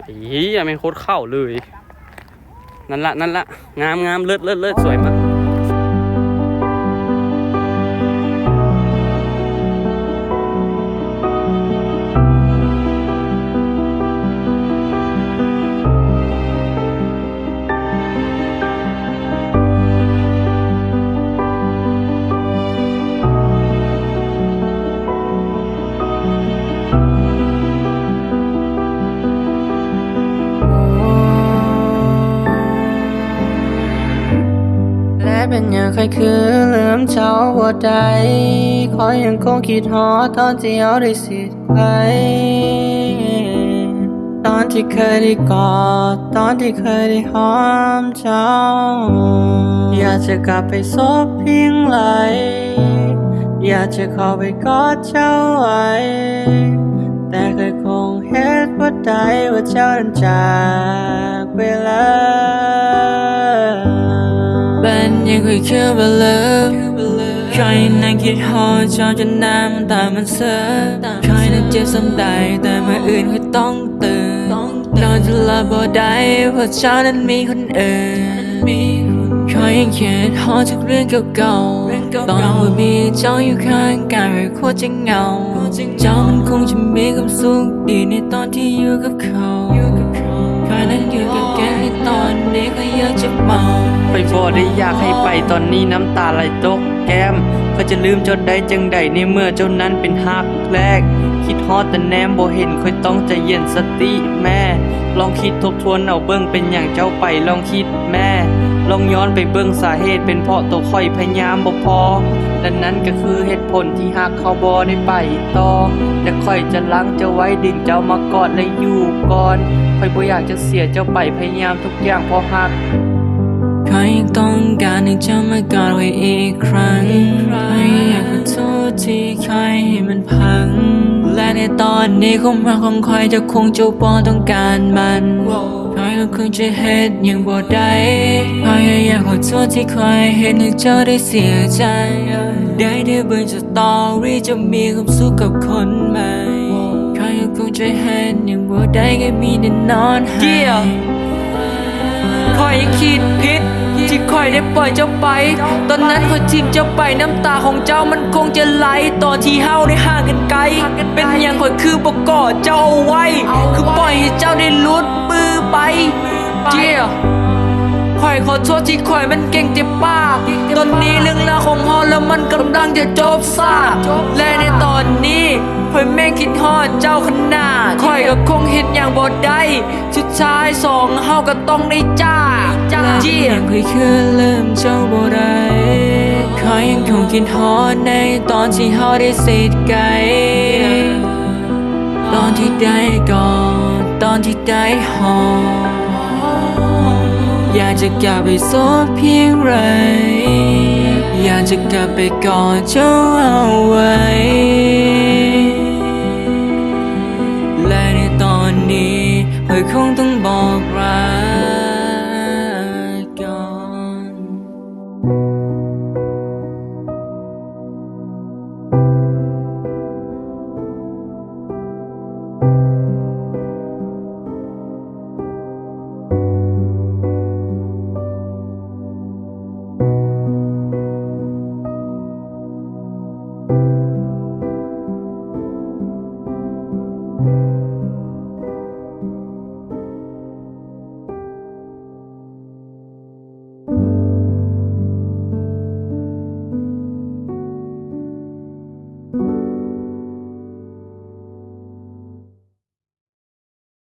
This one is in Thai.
อียังไม่โคตรเข้าเลยนั่นละงามเลิศสวยมากเป็นอย่างใครคือลืมเจ้าบ่ได้ขอยังคงคิดฮอดตอนที่เอาได้สิทธิ์ไปตอนที่เคยได้กอดตอนที่เคยได้หอมเจ้าอยากจะกลับไปซบพิงไหลอยากจะเข้าไปกอดเจ้าไว้แต่เคยคงเฮ็ดบ่ได้ว่าเจ้านั้นจากไปแล้วเป็นยังเคยคิดว่าเลิฟใครนั่งคิดฮอดเจ้าจนน้ำตามันเสือใครนั่งเจ็บซ้ำใดแต่เมื่ออื่นก็ต้องตื่นนอนจะหลับบ่ได้เพราะเจ้านั้นมีคนอื่นใครยังคิดฮอดทุกเรื่องเก่าๆตอนว่ามีเจ้าอยู่ข้างกายโคตรจะเหงาเจ้ามันคงจะมีความสุขดีในตอนที่อยู่กับเขาใครนั้นอยู่กับแกในตอนนี้ก็อยากจะเมาไปบ่ได้อยากให้ไปตอนนี้น้ำตาไหลตกแก้มเขาจะลืมเจ้าได้จังใดในเมื่อเจ้านั้นเป็นฮักแรกคิดฮอดแต่แนมบ่เห็นค่อยต้องใจเย็นสติแม่ลองคิดทบทวนเอาเบิ่งเป็นอย่างเจ้าไปลองคิดแม่ลองย้อนไปเบิ่งสาเหตุเป็นเพราะตัวค่อยพยายามบ่พอดังนั้นก็คือเหตุผลที่ฮักเขาบ่ได้ไปต่อแต่ค่อยจะล้างเจ้าไว้ดึงเจ้ามากอดและอยู่ก่อนค่อยบ่อยากจะเสียเจ้าไปพยายามทุกอย่างเพราะฮักใครยังต้องการให้เจ้ามากอดไว้อีกครั้งใครอยากขอโทษที่ใครให้มันพังและในตอนนี้ความรักของใครจะคงจะบ่ต้องการมันใครก็คงจะเฮ็ดอย่างบ่ได้ใครอยากขอโทษที่ใครเห็นให้เจ้าได้เสียใจได้เบิ่งสตอรี่จะมีความสุขกับคนใหม่ใครก็คงจะเฮ็ดอย่างบ่ได้ก็มีแต่นอนหายคอยยังคิดผิดที่คอยได้ปล่อยเจ้าไปตอนนั้นคอยทิ้งเจ้าไปน้ำตาของเจ้ามันคงจะไหลตอนที่เฮาได้ห่างกันไกลเป็นอย่างคอยคือบ่กอดเจ้าเอาไว้คือปล่อยให้เจ้าได้หลุดมือไปคอยขอโทษที่คอยมันเก่งเจ็บปากตอนนี้เรื่องราวของเฮาแล้วมันกำลังจะจบซะและในตอนนี้คอยแม่งคิดฮอดเจ้าขนาดคอยก็คงเห็นอย่างบ่ได้สุดท้ายสองเฮาก็ต้องได้จากยังเคยคือลืมเจ้าบ่ได้คอยยังคงคิดฮอดในตอนที่เฮาได้เสร็จไกลตอนที่ได้กอดตอนที่ได้หอมอยากจะกลับไปซบเพียงไรอยากจะกลับไปกอดเจ้าเอาไว้และในตอนนี้เธอคงต้องบอกรักก่อน